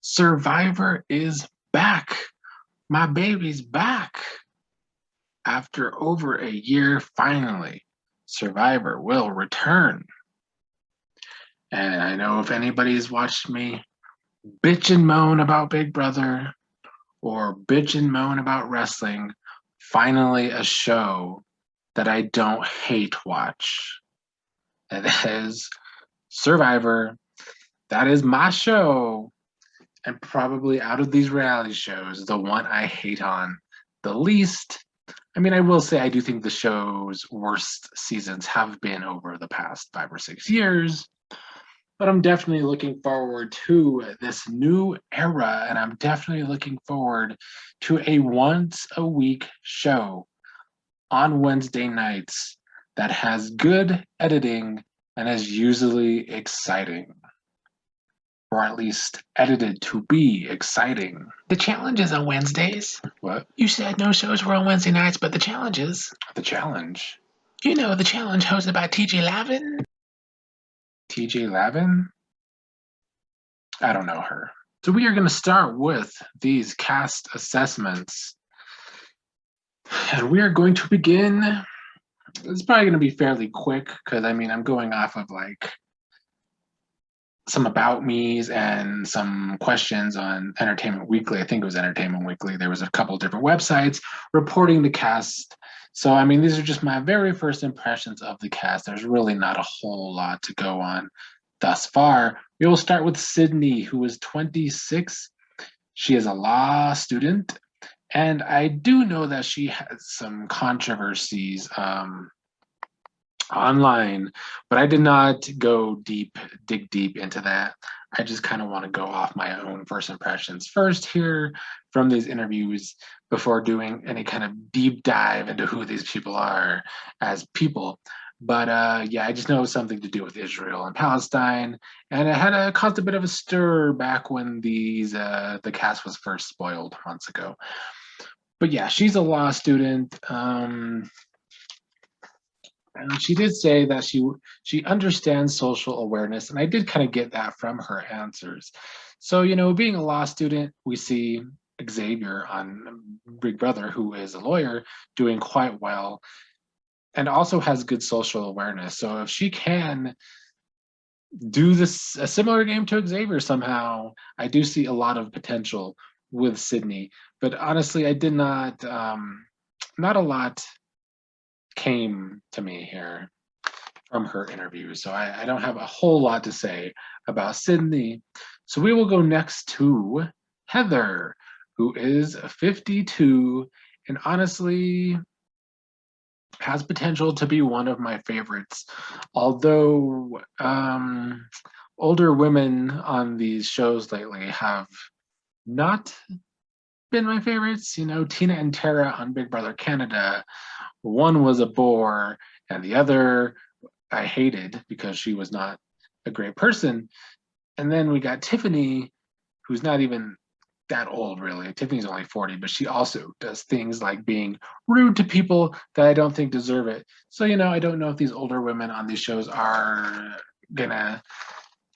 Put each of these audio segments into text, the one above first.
Survivor is back. My baby's back. After over a year, finally, Survivor will return. And I know if anybody's watched me bitch and moan about Big Brother or bitch and moan about wrestling, finally a show that I don't hate watch. That is Survivor. That is my show. And probably out of these reality shows, the one I hate on the least. I mean, I will say I do think the show's worst seasons have been over the past 5 or 6 years, but I'm definitely looking forward to this new era, and I'm definitely looking forward to a once a week show on Wednesday nights that has good editing and is usually exciting, or at least edited to be exciting. The challenges on Wednesdays. What? You said no shows were on Wednesday nights, but the challenges. The challenge? You know, the challenge hosted by TJ Lavin. TJ Lavin? I don't know her. So we are going to start with these cast assessments. And we are going to begin. It's probably going to be fairly quick because I mean, I'm going off of like some about me's and some questions on Entertainment Weekly. I think it was Entertainment Weekly. There was a couple different websites reporting the cast. So, I mean, these are just my very first impressions of the cast. There's really not a whole lot to go on thus far. We will start with Sydney, who is 26. She is a law student. And I do know that she has some controversies online, but I did not dig deep into that. I just kind of want to go off my own first impressions first here from these interviews before doing any kind of deep dive into who these people are as people. But yeah, I just know it was something to do with Israel and Palestine, and it had caused a bit of a stir back when the cast was first spoiled months ago. But yeah, she's a law student. And she did say that she understands social awareness, and I did kind of get that from her answers. So, you know, being a law student, we see Xavier on Big Brother, who is a lawyer, doing quite well and also has good social awareness. So if she can do this a similar game to Xavier somehow, I do see a lot of potential with Sydney. But honestly, I did not a lot came to me here from her interview. So I don't have a whole lot to say about Sydney. So we will go next to Heather, who is 52 and honestly has potential to be one of my favorites. Although older women on these shows lately have not been my favorites. You know, Tina and Tara on Big Brother Canada, one was a bore and the other I hated because she was not a great person. And then we got Tiffany, who's not even that old really. Tiffany's only 40, but she also does things like being rude to people that I don't think deserve it. So, you know, I don't know if these older women on these shows are gonna,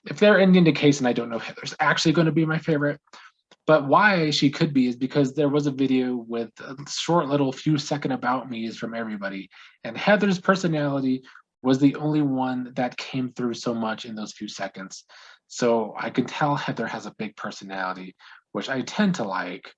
if they're ending the case, and I don't know if Heather's actually going to be my favorite. But why she could be is because there was a video with a short little few second about me's from everybody. And Heather's personality was the only one that came through so much in those few seconds. So I can tell Heather has a big personality, which I tend to like.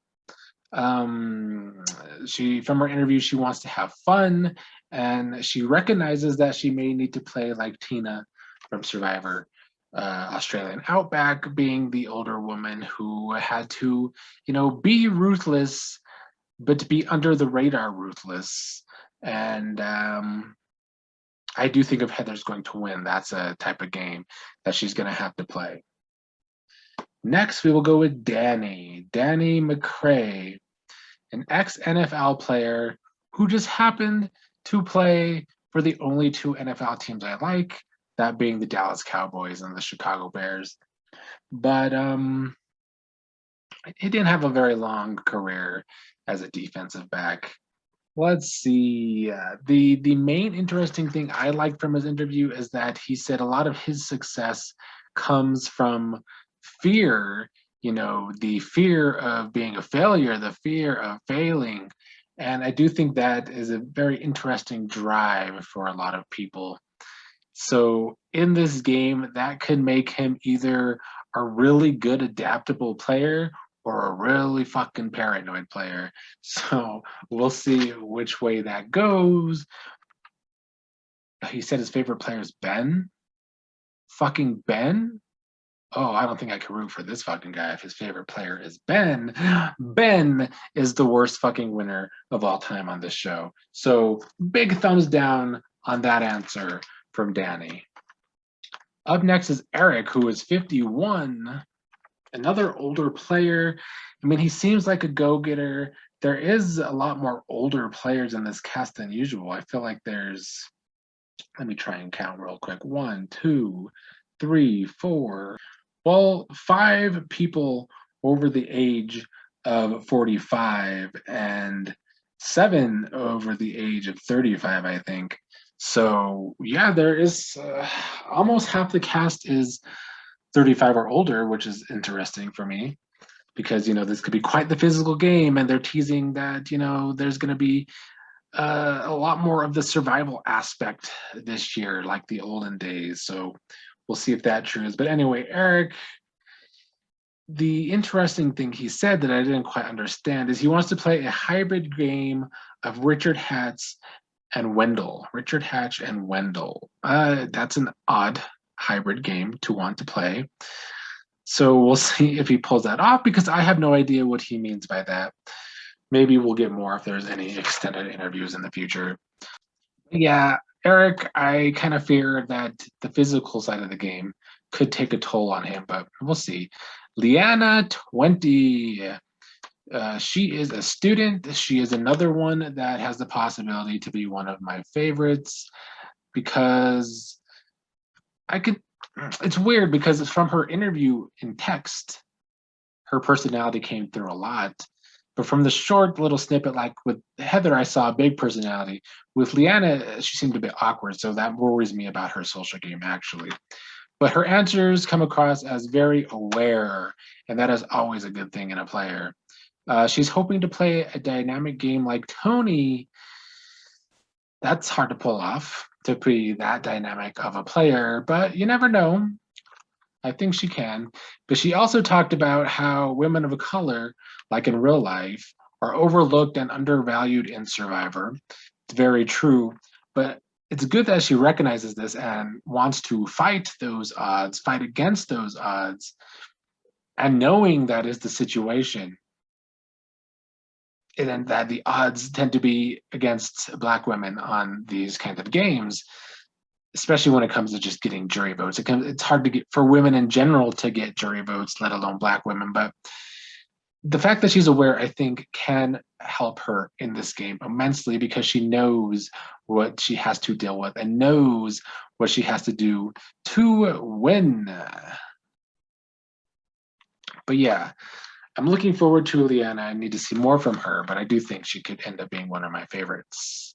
She, from her interview, she wants to have fun and she recognizes that she may need to play like Tina from Survivor. Australian Outback, being the older woman who had to, you know, be ruthless, but to be under the radar ruthless. And I do think if Heather's going to win, that's a type of game that she's going to have to play. Next, we will go with Danny McCrae, an ex-NFL player who just happened to play for the only two NFL teams I like, that being the Dallas Cowboys and the Chicago Bears. But he didn't have a very long career as a defensive back. Let's see. The main interesting thing I liked from his interview is that he said a lot of his success comes from fear the fear of being a failure, the fear of failing. And I do think that is a very interesting drive for a lot of people. So in this game, that could make him either a really good adaptable player or a really fucking paranoid player. So we'll see which way that goes. He said his favorite player is Ben. Fucking Ben? Oh, I don't think I can root for this fucking guy if his favorite player is Ben. Ben is the worst fucking winner of all time on this show. So big thumbs down on that answer from Danny. Up next is Eric, who is 51, another older player. I mean, he seems like a go-getter. There is a lot more older players in this cast than usual. I feel like let me try and count real quick. 1, 2, 3, 4. Well, 5 people over the age of 45 and 7 over the age of 35, I think. So yeah, there is almost half the cast is 35 or older, which is interesting for me because this could be quite the physical game, and they're teasing that there's going to be a lot more of the survival aspect this year, like the olden days. So we'll see if that true is. But anyway, Eric, the interesting thing he said that I didn't quite understand is he wants to play a hybrid game of Richard Hatch and Wendell. Richard Hatch and Wendell. That's an odd hybrid game to want to play. So we'll see if he pulls that off, because I have no idea what he means by that. Maybe we'll get more if there's any extended interviews in the future. Yeah, Eric, I kind of fear that the physical side of the game could take a toll on him, but we'll see. Liana, 20. She is a student. She is another one that has the possibility to be one of my favorites, because it's weird because from her interview in text, her personality came through a lot. But from the short little snippet, like with Heather, I saw a big personality. With Liana, she seemed a bit awkward, so that worries me about her social game, actually. But her answers come across as very aware, and that is always a good thing in a player. She's hoping to play a dynamic game like Tony. That's hard to pull off, to be that dynamic of a player, but you never know. I think she can. But she also talked about how women of color, like in real life, are overlooked and undervalued in Survivor. It's very true. But it's good that she recognizes this and wants to fight those odds, fight against those odds. And knowing that is the situation, and that the odds tend to be against Black women on these kinds of games, especially when it comes to just getting jury votes. It's hard to get for women in general to get jury votes, let alone Black women. But the fact that she's aware, I think, can help her in this game immensely, because she knows what she has to deal with and knows what she has to do to win. But yeah, I'm looking forward to Liana. I need to see more from her, but I do think she could end up being one of my favorites.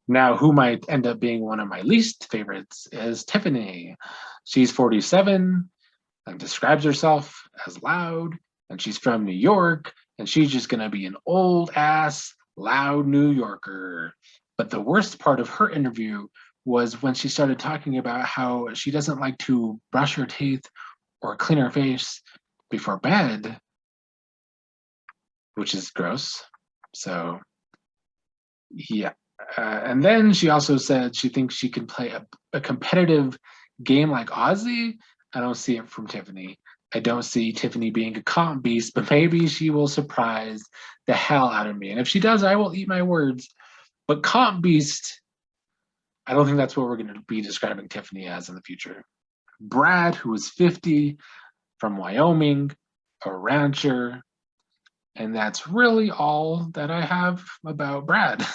Now, who might end up being one of my least favorites is Tiffany. She's 47 and describes herself as loud, and she's from New York, and she's just going to be an old ass, loud New Yorker. But the worst part of her interview was when she started talking about how she doesn't like to brush her teeth or clean her face before bed, which is gross. So, yeah. And then she also said she thinks she can play a competitive game like Ozzy. I don't see it from Tiffany. I don't see Tiffany being a comp beast, but maybe she will surprise the hell out of me. And if she does, I will eat my words. But comp beast, I don't think that's what we're going to be describing Tiffany as in the future. Brad, who is 50, from Wyoming, a rancher. And that's really all that I have about Brad.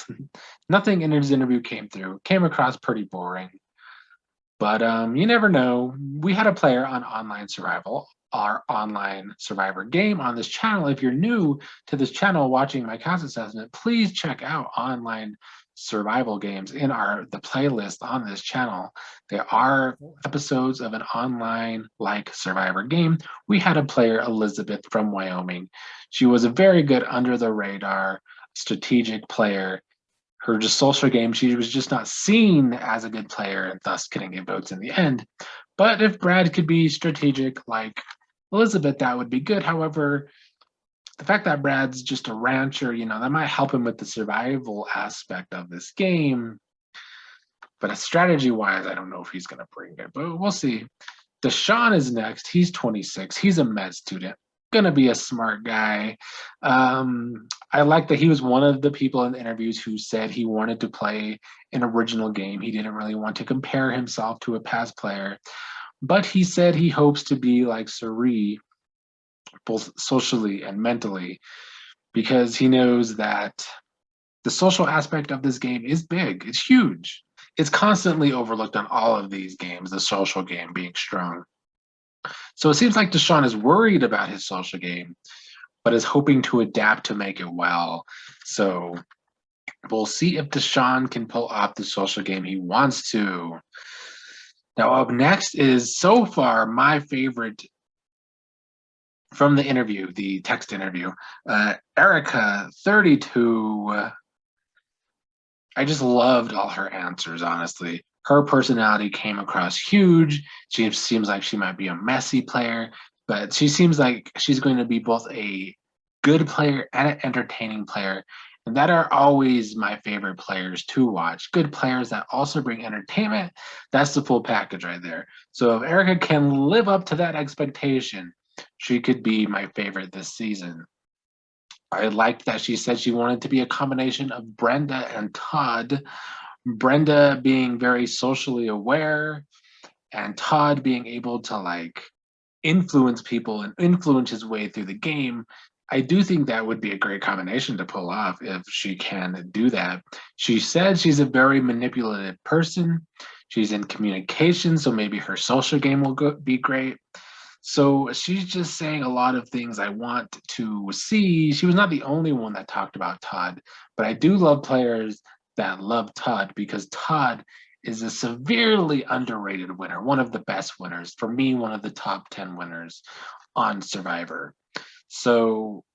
Nothing in his interview came across pretty boring. But you never know. We had a player on Online Survival, our online Survivor game on this channel. If you're new to this channel watching my cast assessment, please check out Online survival games in the playlist on this channel. There are episodes of an online like Survivor game. We had a player, Elizabeth from Wyoming. She was a very good under the radar strategic player. Her just social game, she was just not seen as a good player and thus couldn't get votes in the end. But if Brad could be strategic like Elizabeth, that would be good. However, the fact that Brad's just a rancher, that might help him with the survival aspect of this game. But strategy wise, I don't know if he's going to bring it, but we'll see. Deshawn is next. He's 26. He's a med student. Gonna be a smart guy. I like that he was one of the people in the interviews who said he wanted to play an original game. He didn't really want to compare himself to a past player, but he said he hopes to be like Suri, both socially and mentally, because he knows that the social aspect of this game is big. It's huge. It's constantly overlooked on all of these games, the social game being strong. So it seems like Deshawn is worried about his social game, but is hoping to adapt to make it well. So we'll see if Deshawn can pull off the social game he wants to. Now, up next is so far my favorite from the interview, the text interview, Erika, 32. I just loved all her answers, honestly. Her personality came across huge. She seems like she might be a messy player, but she seems like she's going to be both a good player and an entertaining player. And that are always my favorite players to watch. Good players that also bring entertainment. That's the full package right there. So if Erika can live up to that expectation, she could be my favorite this season. I liked that she said she wanted to be a combination of Brenda and Todd. Brenda being very socially aware, and Todd being able to influence people and influence his way through the game. I do think that would be a great combination to pull off if she can do that. She said she's a very manipulative person. She's in communication, so maybe her social game will be great. So she's just saying a lot of things I want to see. She was not the only one that talked about Todd, but I do love players that love Todd because Todd is a severely underrated winner, one of the best winners. For me, one of the top 10 winners on Survivor. So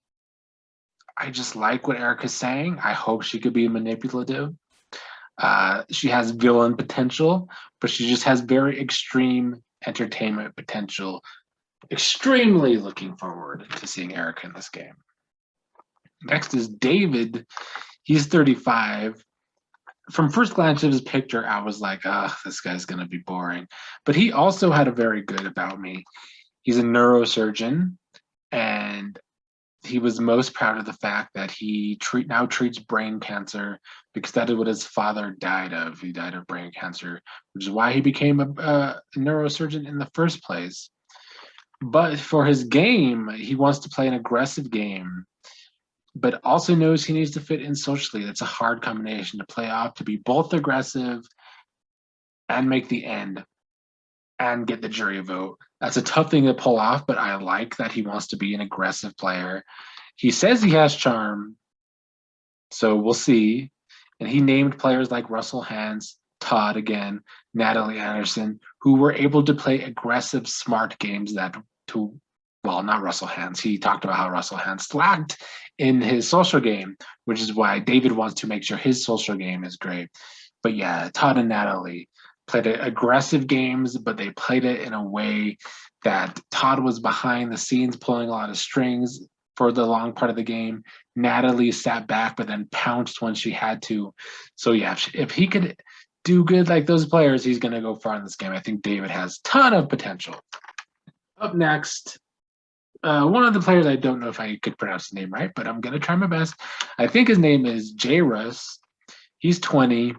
I just like what Erika's saying. I hope she could be manipulative. She has villain potential, but she just has very extreme entertainment potential. Extremely looking forward to seeing Erika in this game. Next is David. He's 35. From first glance of his picture, I was like, this guy's going to be boring. But he also had a very good about me. He's a neurosurgeon, and he was most proud of the fact that he now treats brain cancer because that is what his father died of. He died of brain cancer, which is why he became a neurosurgeon in the first place. But for his game, he wants to play an aggressive game, but also knows he needs to fit in socially. That's a hard combination to play off, to be both aggressive and make the end and get the jury vote. That's a tough thing to pull off, but I like that he wants to be an aggressive player. He says he has charm, so we'll see. And he named players like Russell Hans, Todd again, Natalie Anderson, who were able to play aggressive, smart games not Russell Hans. He talked about how Russell Hans slacked in his social game, which is why David wants to make sure his social game is great. But yeah, Todd and Natalie played aggressive games, but they played it in a way that Todd was behind the scenes pulling a lot of strings for the long part of the game. Natalie sat back, but then pounced when she had to. So yeah, if he could do good like those players, he's going to go far in this game. I think David has a ton of potential. Up next, one of the players, I don't know if I could pronounce his name right, but I'm going to try my best. I think his name is Jayrus. He's 20,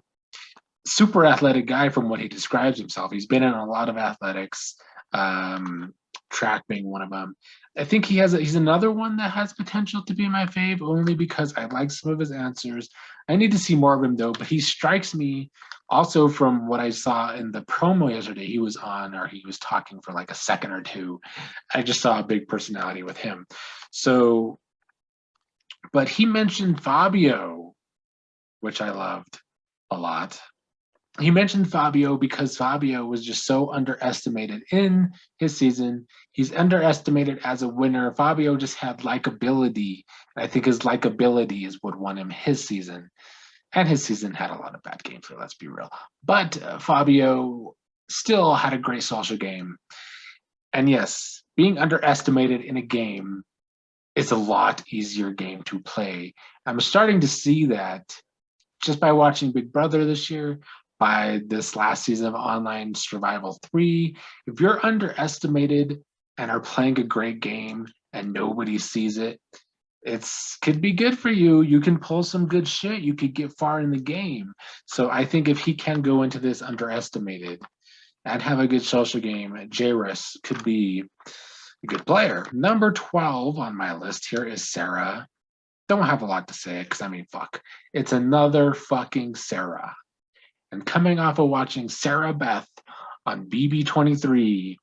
super athletic guy from what he describes himself. He's been in a lot of athletics, track being one of them. I think he's another one that has potential to be my fave, only because I like some of his answers. I need to see more of him though, but he strikes me also from what I saw in the promo yesterday. He was on, or he was talking for like a second or two. I just saw a big personality with him. So, but he mentioned Fabio, which I loved. a lot. He mentioned Fabio because Fabio was just so underestimated in his season. He's underestimated as a winner. Fabio just had likability. I think his likability is what won him his season. And his season had a lot of bad games, so let's be real. But Fabio still had a great social game. And yes, being underestimated in a game is a lot easier game to play. I'm starting to see that just by watching Big Brother this year, by this last season of Online Survival 3. If you're underestimated and are playing a great game and nobody sees it, it's could be good for you. You can pull some good shit. You could get far in the game. So I think if he can go into this underestimated and have a good social game, Jayrus could be a good player. Number 12 on my list here is Sarah. Don't have a lot to say because I mean, fuck. It's another fucking Sarah. And coming off of watching Sarah Beth on BB23,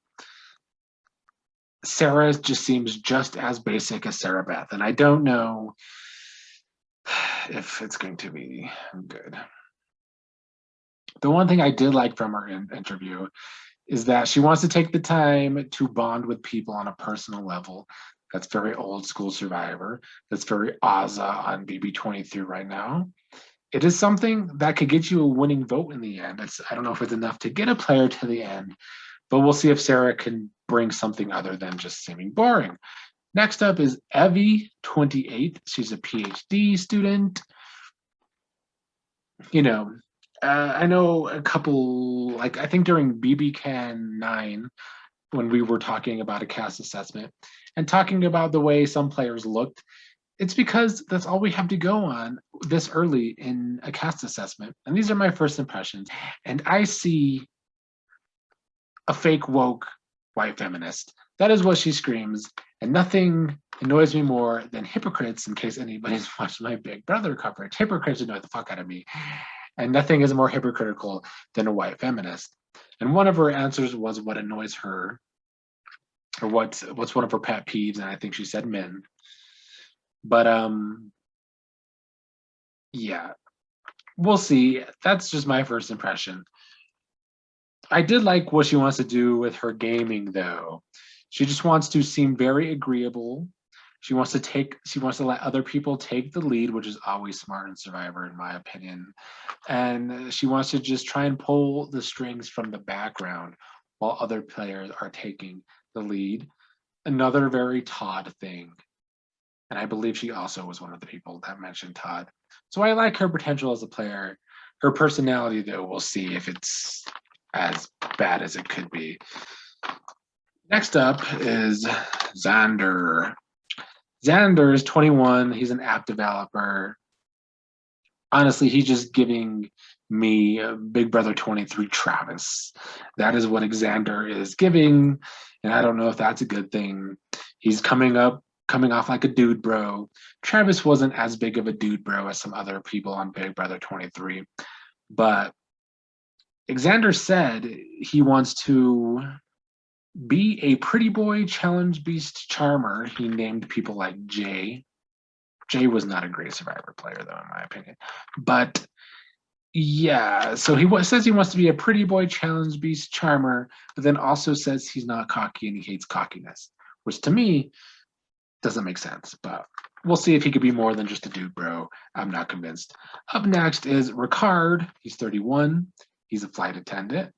Sarah just seems just as basic as Sarah Beth. And I don't know if it's going to be good. The one thing I did like from her interview is that she wants to take the time to bond with people on a personal level. That's very old school Survivor. That's very Ozza on BB23 right now. It is something that could get you a winning vote in the end. I don't know if it's enough to get a player to the end, but we'll see if Sarah can bring something other than just seeming boring. Next up is Evie, 28. She's a PhD student. You know, I know a couple, like I think during BBCan 9, when we were talking about a cast assessment and talking about the way some players looked, it's because that's all we have to go on this early in a cast assessment. And these are my first impressions. And I see a fake woke white feminist. That is what she screams. And nothing annoys me more than hypocrites, in case anybody's watched my Big Brother coverage. Hypocrites annoy the fuck out of me. And nothing is more hypocritical than a white feminist. And one of her answers was what annoys her, or what's one of her pet peeves, and I think she said men. But yeah, we'll see. That's just my first impression. I did like what she wants to do with her gaming, though. She just wants to seem very agreeable. She wants to let other people take the lead, which is always smart in Survivor, in my opinion. And she wants to just try and pull the strings from the background while other players are taking the lead. Another very Todd thing. And I believe she also was one of the people that mentioned Todd. So I like her potential as a player. Her personality, though, we'll see if it's as bad as it could be. Next up is Xander. Xander is 21. He's an app developer. Honestly, he's just giving me Big Brother 23 Travis. That is what Xander is giving. And I don't know if that's a good thing. He's coming off like a dude bro. Travis wasn't as big of a dude bro as some other people on Big Brother 23. But Xander said he wants to be a pretty boy challenge beast charmer. He named people like Jay. Jay was not a great Survivor player, though, in my opinion. But yeah, so he says he wants to be a pretty boy challenge beast charmer, but then also says he's not cocky and he hates cockiness, which to me doesn't make sense. But we'll see if he could be more than just a dude bro. I'm not convinced. Up next is Ricard. He's 31. He's a flight attendant.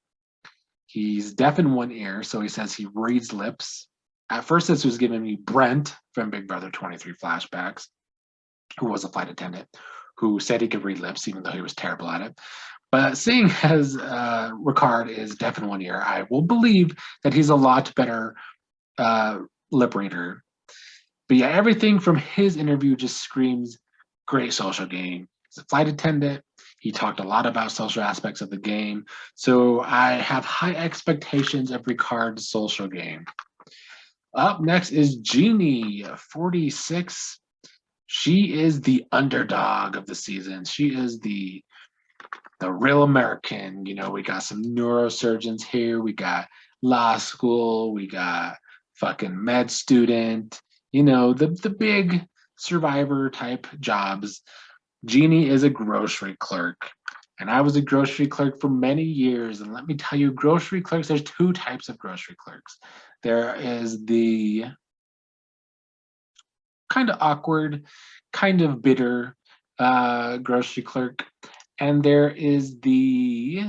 He's deaf in one ear, so he says he reads lips. At first, this was giving me Brent from Big Brother 23 flashbacks, who was a flight attendant, who said he could read lips, even though he was terrible at it. But seeing as Ricard is deaf in one ear, I will believe that he's a lot better lip reader. But yeah, everything from his interview just screams great social game. He's a flight attendant. He talked a lot about social aspects of the game. So I have high expectations of Ricard's social game. Up next is Jeannie, 46. She is the underdog of the season. She is the real American. You know, we got some neurosurgeons here. We got law school. We got fucking med student. You know, the big Survivor type jobs. Jeannie is a grocery clerk. And I was a grocery clerk for many years. And let me tell you, grocery clerks, there's two types of grocery clerks. There is the kind of awkward, kind of bitter grocery clerk. And there is the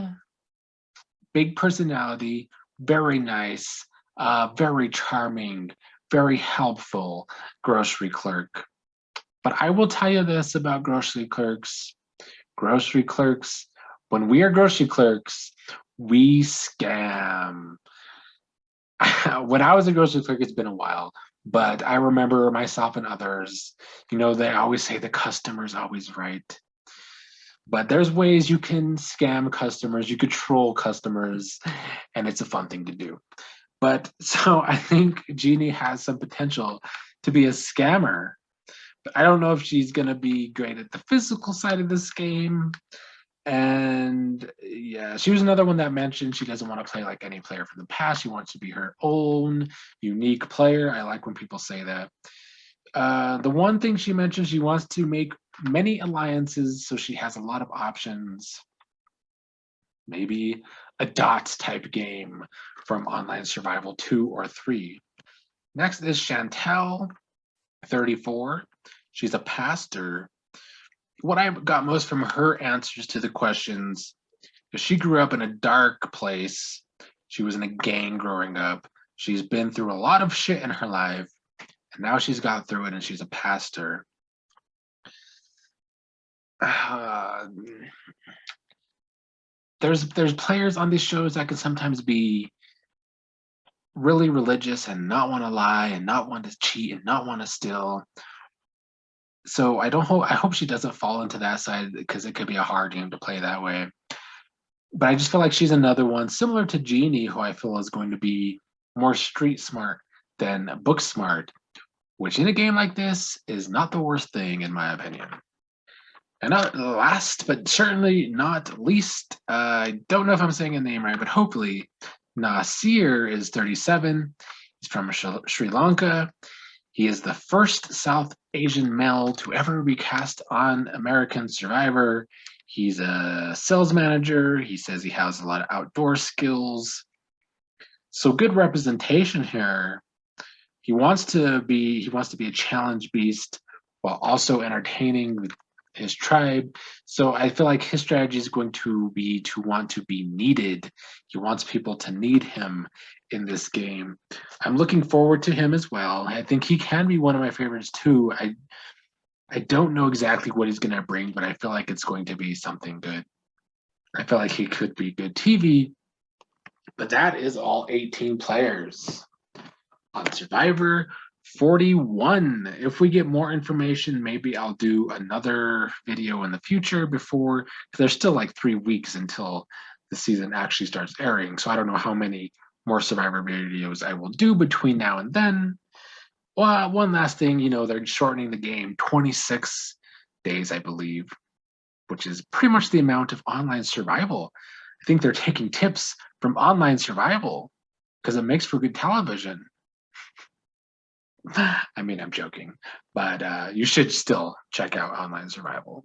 big personality, very nice, very charming, very helpful grocery clerk. But I will tell you this about grocery clerks. Grocery clerks, when we are grocery clerks, we scam. When I was a grocery clerk, it's been a while, but I remember myself and others, they always say the customer's always right. But there's ways you can scam customers, you could troll customers, and it's a fun thing to do. But so I think Jeannie has some potential to be a scammer. But I don't know if she's going to be great at the physical side of this game. And yeah, she was another one that mentioned she doesn't want to play like any player from the past. She wants to be her own unique player. I like when people say that. The one thing she mentioned, she wants to make many alliances so she has a lot of options. Maybe a dots type game from Online Survival 2 or 3. Next is Chantal, 34. She's a pastor. What I got most from her answers to the questions is she grew up in a dark place. She was in a gang growing up. She's been through a lot of shit in her life, and now she's got through it and she's a pastor. There's players on these shows that can sometimes be really religious and not want to lie and not want to cheat and not want to steal. So I hope she doesn't fall into that side, because it could be a hard game to play that way. But I just feel like she's another one similar to Jeannie, who I feel is going to be more street smart than book smart, which in a game like this is not the worst thing in my opinion. And last, but certainly not least, I don't know if I'm saying a name right, but hopefully Naseer is 37. He's from Sri Lanka. He is the first South Asian male to ever be cast on American Survivor. He's a sales manager. He says he has a lot of outdoor skills. So good representation here. He wants to be a challenge beast while also entertaining his tribe. So I feel like his strategy is going to be to want to be needed. He wants people to need him in this game. I'm looking forward to him as well. I think he can be one of my favorites too. I don't know exactly what he's going to bring, but I feel like it's going to be something good. I feel like he could be good TV. But that is all 18 players on Survivor 41. If we get more information, maybe I'll do another video in the future because there's still like 3 weeks until the season actually starts airing. So I don't know how many more Survivor videos I will do between now and then. Well, one last thing, they're shortening the game 26 days, I believe, which is pretty much the amount of Online Survival. I think they're taking tips from Online Survival because it makes for good television. I mean, I'm joking, but you should still check out Online Survival.